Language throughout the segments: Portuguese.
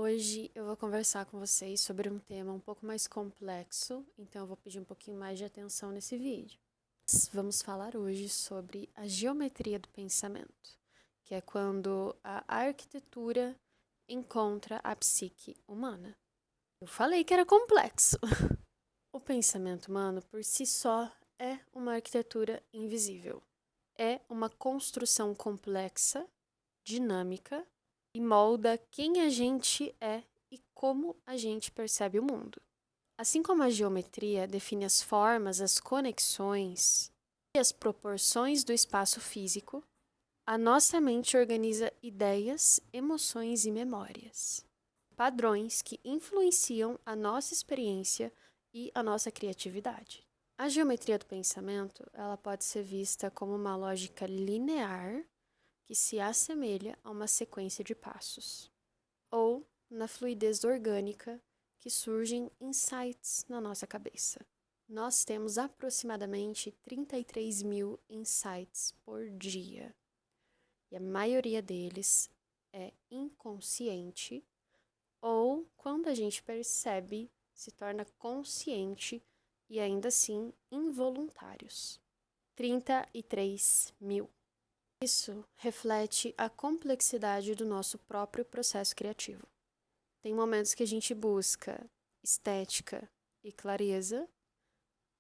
Hoje eu vou conversar com vocês sobre um tema um pouco mais complexo, então eu vou pedir um pouquinho mais de atenção nesse vídeo. Vamos falar hoje sobre a geometria do pensamento, que é quando a arquitetura encontra a psique humana. Eu falei que era complexo. O pensamento humano, por si só, é uma arquitetura invisível. É uma construção complexa, dinâmica, e molda quem a gente é e como a gente percebe o mundo. Assim como a geometria define as formas, as conexões e as proporções do espaço físico, a nossa mente organiza ideias, emoções e memórias, padrões que influenciam a nossa experiência e a nossa criatividade. A geometria do pensamento, ela pode ser vista como uma lógica linear que se assemelha a uma sequência de passos, ou na fluidez orgânica que surgem insights na nossa cabeça. Nós temos aproximadamente 33 mil insights por dia, e a maioria deles é inconsciente, ou quando a gente percebe, se torna consciente e ainda assim involuntários. 33 mil. Isso reflete a complexidade do nosso próprio processo criativo. Tem momentos que a gente busca estética e clareza,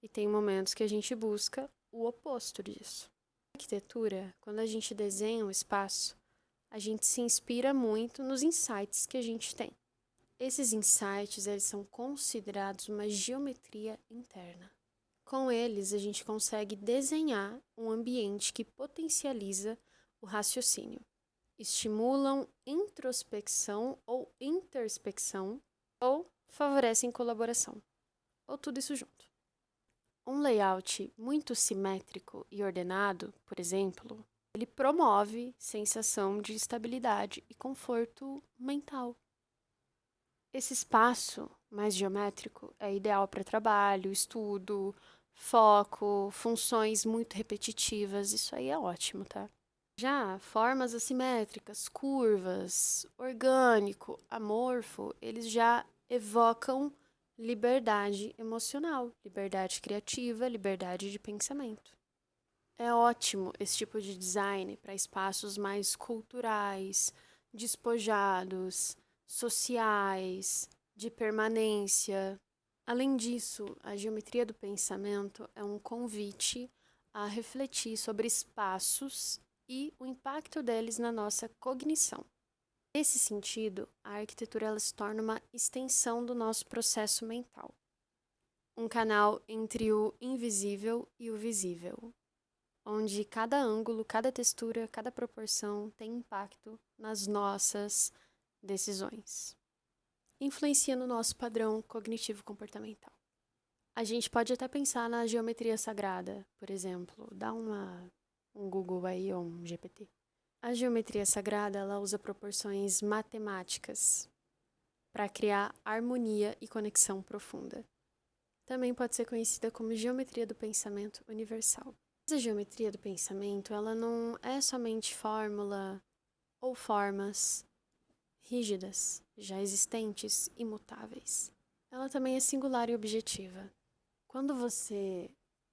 e tem momentos que a gente busca o oposto disso. Na arquitetura, quando a gente desenha um espaço, a gente se inspira muito nos insights que a gente tem. Esses insights, eles são considerados uma geometria interna. Com eles, a gente consegue desenhar um ambiente que potencializa o raciocínio, estimulam introspecção ou interspecção, ou favorecem colaboração, ou tudo isso junto. Um layout muito simétrico e ordenado, por exemplo, ele promove sensação de estabilidade e conforto mental. Esse espaço mais geométrico é ideal para trabalho, estudo, foco, funções muito repetitivas, isso aí é ótimo, tá? Já formas assimétricas, curvas, orgânico, amorfo, eles já evocam liberdade emocional, liberdade criativa, liberdade de pensamento. É ótimo esse tipo de design para espaços mais culturais, despojados, sociais, de permanência. Além disso, a geometria do pensamento é um convite a refletir sobre espaços e o impacto deles na nossa cognição. Nesse sentido, a arquitetura ela se torna uma extensão do nosso processo mental, um canal entre o invisível e o visível, onde cada ângulo, cada textura, cada proporção tem impacto nas nossas decisões. Influencia no nosso padrão cognitivo-comportamental. A gente pode até pensar na geometria sagrada, por exemplo, dá um Google aí ou um GPT. A geometria sagrada ela usa proporções matemáticas para criar harmonia e conexão profunda. Também pode ser conhecida como geometria do pensamento universal. A geometria do pensamento ela não é somente fórmula ou formas rígidas, já existentes, imutáveis. Ela também é singular e objetiva. Quando você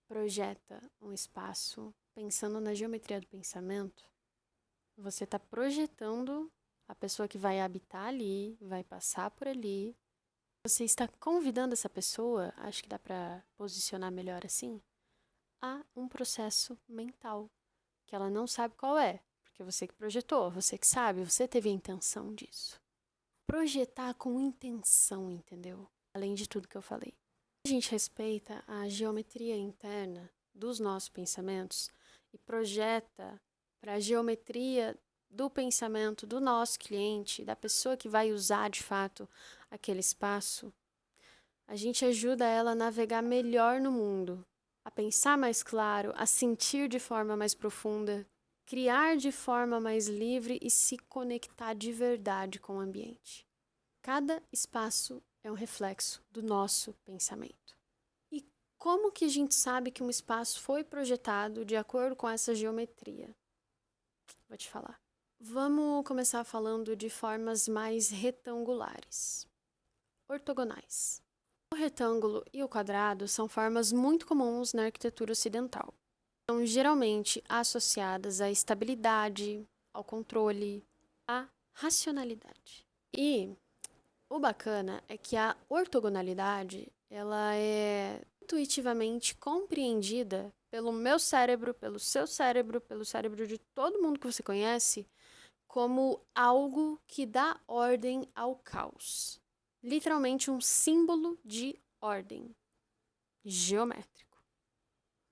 projeta um espaço pensando na geometria do pensamento, você está projetando a pessoa que vai habitar ali, vai passar por ali. Você está convidando essa pessoa, acho que dá para posicionar melhor assim, a um processo mental, que ela não sabe qual é, porque você que projetou, você que sabe, você teve a intenção disso. Projetar com intenção, entendeu? Além de tudo que eu falei. A gente respeita a geometria interna dos nossos pensamentos e projeta para a geometria do pensamento do nosso cliente, da pessoa que vai usar de fato aquele espaço, a gente ajuda ela a navegar melhor no mundo, a pensar mais claro, a sentir de forma mais profunda, criar de forma mais livre e se conectar de verdade com o ambiente. Cada espaço é um reflexo do nosso pensamento. E como que a gente sabe que um espaço foi projetado de acordo com essa geometria? Vou te falar. Vamos começar falando de formas mais retangulares, ortogonais. O retângulo e o quadrado são formas muito comuns na arquitetura ocidental. São geralmente associadas à estabilidade, ao controle, à racionalidade. E o bacana é que a ortogonalidade, ela é intuitivamente compreendida pelo meu cérebro, pelo seu cérebro, pelo cérebro de todo mundo que você conhece, como algo que dá ordem ao caos. Literalmente um símbolo de ordem geométrico.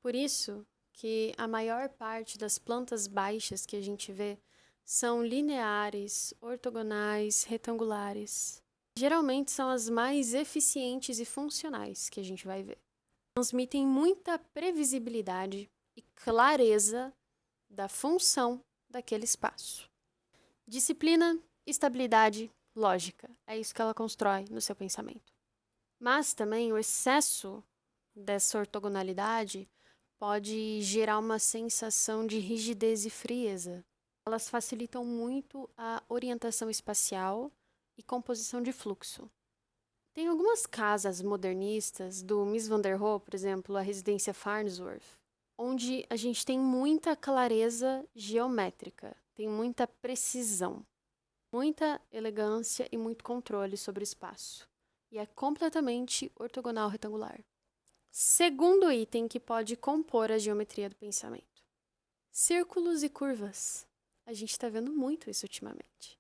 Por isso que a maior parte das plantas baixas que a gente vê são lineares, ortogonais, retangulares. Geralmente são as mais eficientes e funcionais que a gente vai ver. Transmitem muita previsibilidade e clareza da função daquele espaço. Disciplina, estabilidade, lógica. É isso que ela constrói no seu pensamento. Mas também o excesso dessa ortogonalidade pode gerar uma sensação de rigidez e frieza. Elas facilitam muito a orientação espacial e composição de fluxo. Tem algumas casas modernistas do Mies van der Rohe, por exemplo, a residência Farnsworth, onde a gente tem muita clareza geométrica, tem muita precisão, muita elegância e muito controle sobre o espaço. E é completamente ortogonal retangular. Segundo item que pode compor a geometria do pensamento: círculos e curvas. A gente está vendo muito isso ultimamente.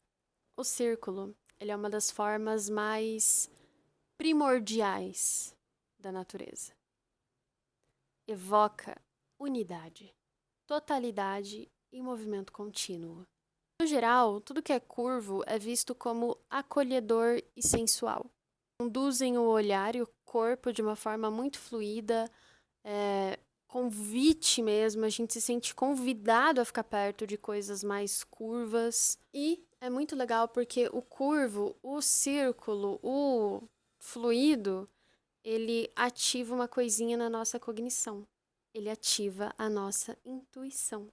O círculo, ele é uma das formas mais primordiais da natureza. Evoca unidade, totalidade e movimento contínuo. No geral, tudo que é curvo é visto como acolhedor e sensual. Conduzem o olhar e o corpo de uma forma muito fluida, convite mesmo, a gente se sente convidado a ficar perto de coisas mais curvas. E é muito legal porque o curvo, o círculo, o fluido, ele ativa uma coisinha na nossa cognição. Ele ativa a nossa intuição.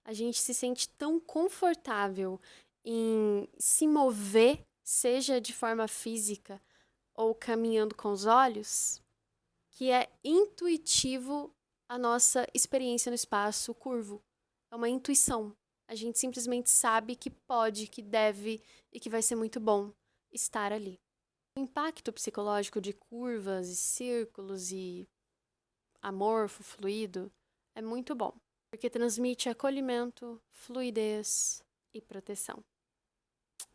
A gente se sente tão confortável em se mover, seja de forma física ou caminhando com os olhos, que é intuitivo a nossa experiência no espaço curvo. É uma intuição. A gente simplesmente sabe que pode, que deve e que vai ser muito bom estar ali. O impacto psicológico de curvas e círculos e amorfo, fluido, é muito bom, porque transmite acolhimento, fluidez e proteção.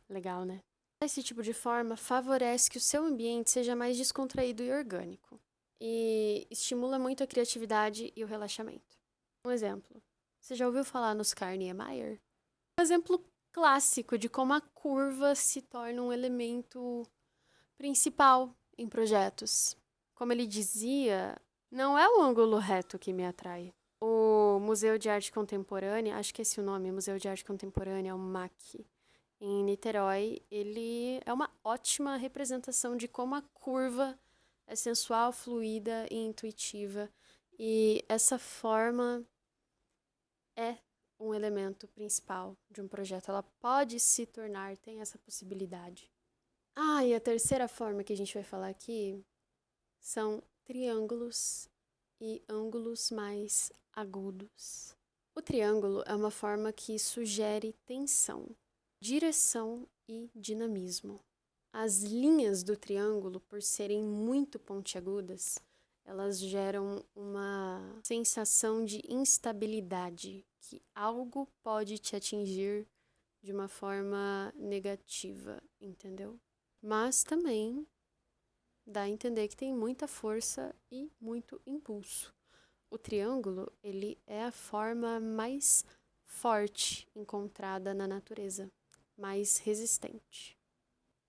Legal, né? Esse tipo de forma favorece que o seu ambiente seja mais descontraído e orgânico, e estimula muito a criatividade e o relaxamento. Um exemplo: você já ouviu falar no Oscar Niemeyer? Um exemplo clássico de como a curva se torna um elemento principal em projetos. Como ele dizia, não é o ângulo reto que me atrai. O Museu de Arte Contemporânea, acho que esse é o nome, Museu de Arte Contemporânea, o MAC, em Niterói, ele é uma ótima representação de como a curva é sensual, fluida e intuitiva. E essa forma é um elemento principal de um projeto. Ela pode se tornar, tem essa possibilidade. E a terceira forma que a gente vai falar aqui são triângulos e ângulos mais agudos. O triângulo é uma forma que sugere tensão, direção e dinamismo. As linhas do triângulo, por serem muito pontiagudas, elas geram uma sensação de instabilidade, que algo pode te atingir de uma forma negativa, entendeu? Mas também dá a entender que tem muita força e muito impulso. O triângulo, ele é a forma mais forte encontrada na natureza, mais resistente.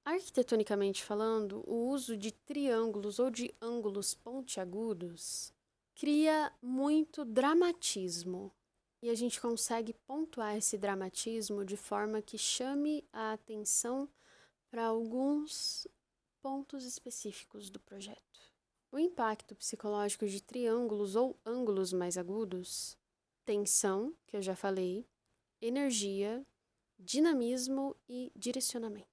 Arquitetonicamente falando, o uso de triângulos ou de ângulos pontiagudos cria muito dramatismo. E a gente consegue pontuar esse dramatismo de forma que chame a atenção para alguns pontos específicos do projeto. O impacto psicológico de triângulos ou ângulos mais agudos: tensão, que eu já falei, energia, dinamismo e direcionamento.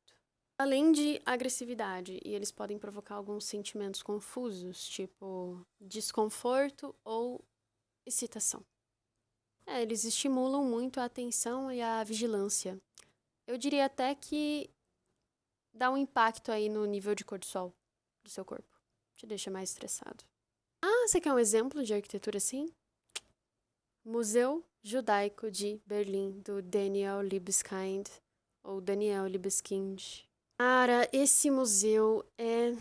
Além de agressividade, e eles podem provocar alguns sentimentos confusos, tipo desconforto ou excitação. Eles estimulam muito a atenção e a vigilância. Eu diria até que dá um impacto aí no nível de cortisol do seu corpo. Te deixa mais estressado. Você quer um exemplo de arquitetura assim? Museu Judaico de Berlim, do Daniel Libeskind, ou Daniel Libeskind. Cara, esse museu é...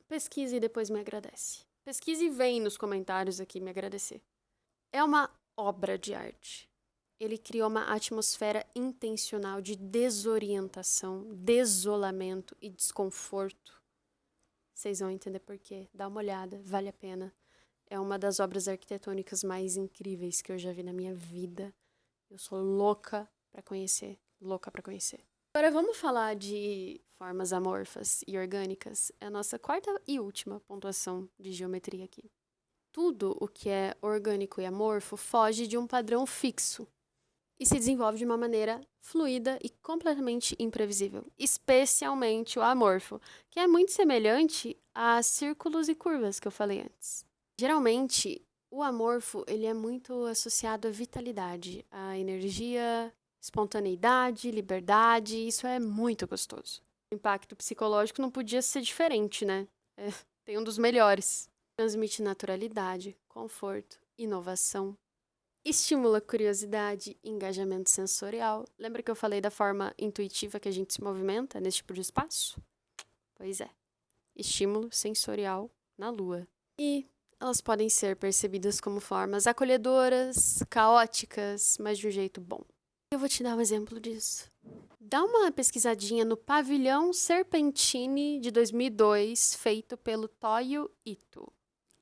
Pesquise e depois me agradece. Pesquise e vem nos comentários aqui me agradecer. É uma obra de arte. Ele criou uma atmosfera intencional de desorientação, desolamento e desconforto. Vocês vão entender por quê. Dá uma olhada, vale a pena. É uma das obras arquitetônicas mais incríveis que eu já vi na minha vida. Eu sou louca pra conhecer. Louca pra conhecer. Agora vamos falar de formas amorfas e orgânicas. É a nossa quarta e última pontuação de geometria aqui. Tudo o que é orgânico e amorfo foge de um padrão fixo e se desenvolve de uma maneira fluida e completamente imprevisível, especialmente o amorfo, que é muito semelhante a círculos e curvas que eu falei antes. Geralmente, o amorfo ele é muito associado à vitalidade, à energia, espontaneidade, liberdade, isso é muito gostoso. O impacto psicológico não podia ser diferente, né? Tem um dos melhores. Transmite naturalidade, conforto, inovação. Estimula curiosidade e engajamento sensorial. Lembra que eu falei da forma intuitiva que a gente se movimenta nesse tipo de espaço? Pois é. Estímulo sensorial na Lua. E elas podem ser percebidas como formas acolhedoras, caóticas, mas de um jeito bom. Eu vou te dar um exemplo disso. Dá uma pesquisadinha no Pavilhão Serpentine de 2002, feito pelo Toyo Ito.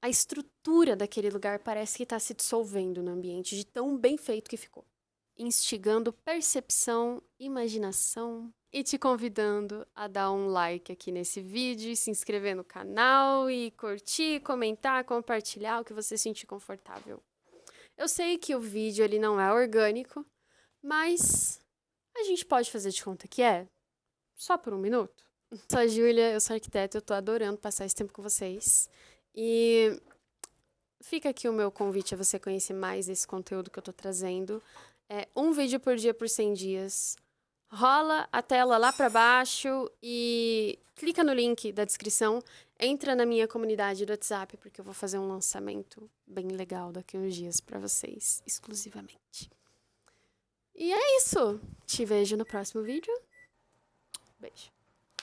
A estrutura daquele lugar parece que está se dissolvendo no ambiente, de tão bem feito que ficou. Instigando percepção, imaginação e te convidando a dar um like aqui nesse vídeo, se inscrever no canal e curtir, comentar, compartilhar o que você sentir confortável. Eu sei que o vídeo ele não é orgânico, mas a gente pode fazer de conta que é, só por 1 minuto. Eu sou a Júlia, eu sou arquiteta, eu tô adorando passar esse tempo com vocês. E fica aqui o meu convite a você conhecer mais esse conteúdo que eu tô trazendo. É um vídeo por dia por 100 dias. Rola a tela lá pra baixo e clica no link da descrição. Entra na minha comunidade do WhatsApp, porque eu vou fazer um lançamento bem legal daqui a uns dias pra vocês, exclusivamente. E é isso. Te vejo no próximo vídeo. Beijo.